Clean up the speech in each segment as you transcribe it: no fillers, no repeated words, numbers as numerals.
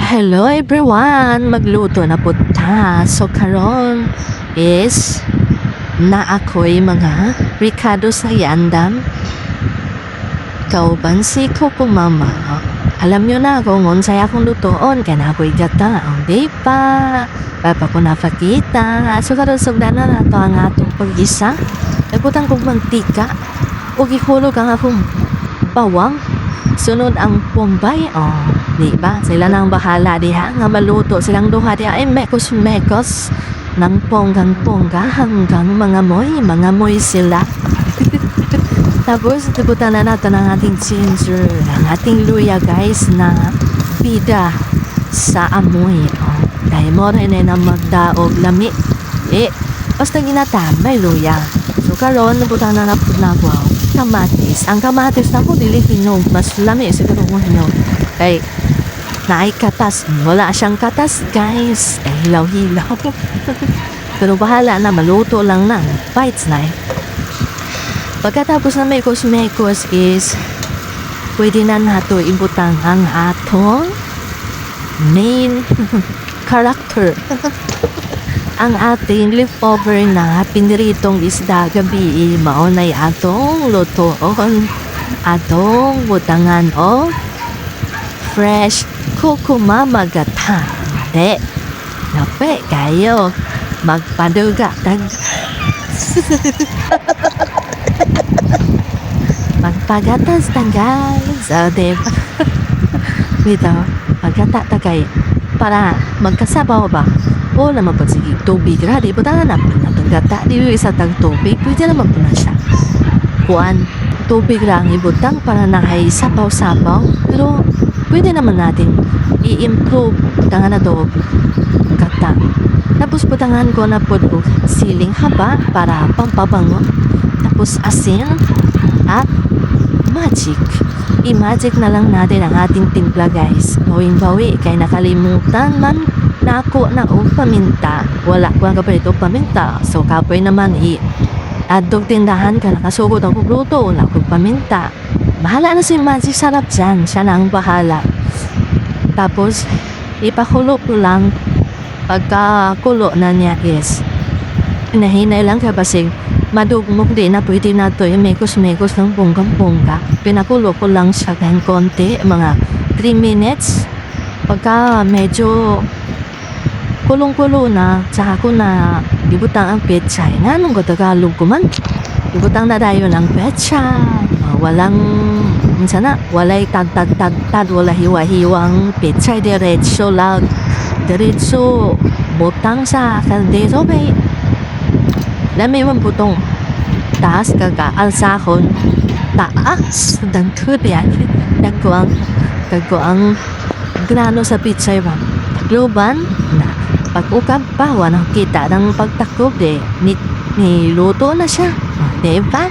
Hello everyone! Magluto na po ta. So karon is na ako'y mga Ricardo Sayandam kauban si Coco Mama. Alam nyo na kung unsay akong lutoon kana ako'y gata. Di pa papa ko napakita. So karon sugdan na nato ang atong pag-isa. Nagputang kong mantika ug ihulog ang akong bawang. Sunod ang Bombay, di ba? Sila nang bahala diha nga maluto silang duha diha ay mekos-mekos ng ponggang-pongga hanggang mga moy sila. Tapos tibutan na natin ang ating ginger, ang ating luya guys na bida sa amoy. Dahil mo rin na magdaog lami. Basta ginatambay luya. So karon nabutan na wow. Kamatis. Ang kamatis na ko dili hinog. Mas lami siguro kung hinog. Kay naay katas. Wala siyang katas guys. Hilaw-hilaw. Pero bahala na. Maluto lang na. Bites na Pagkatapos na mekos-mekos is pwede na nato ibutang ang atong main character. Ang ating leftover na piniritong isda gabi maunay atong lutoon, atong butangan o fresh Coco Mama gata. Nape kayo magpaduga magpagatas guys. So diba dito pagkata tagay para magkasabaw ba o naman pag sige tubig ra di ba na itong gata di isa tag tubig pwede naman po na siya kuan tubig lang ibutang para nakaisapaw-sapaw pero pwede naman natin i-improve tangan na to gata tapos putangan ko na po siling haba para pampabango tapos asin at magic i-magic na lang natin ang ating timpla guys gawing bawi kay nakalimutan man nako na og paminta wala ko ang kapalit og paminta so kapoy naman adtog tindahan ka nakasugod ang luto wala ko paminta bahala na si Magic sarap dyan siya na ang bahala tapos ipakulo ko lang pagkakulo na niya is hinahinay lang kabasig madugmok din na pwede na to yung mekos-mekos ng bonggang-bongga pinakulo ko lang siya kahit konti mga 3 minutes pagka medyo kulong-kulo na tsaka ko na ibutang ang pechay nga nung Tagalog ko man ibutang na tayo ng pechay walang sana walay tag wala hiwa-hiwang pechay diretso lang diretso butang sa kaldero bay lami man putong taas kagaalsahon taas dagkod yan dagko ang grano sa pechay ba globan na pag-ukap pa, walang kita ng pagtakob niluto na siya. Diba?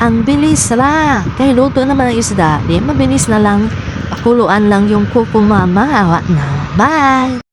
Ang bilis la. Kaya luto naman ang isda. Mabilis na lang. Pakuluan lang yung Coco Mama. Awa na. Bye!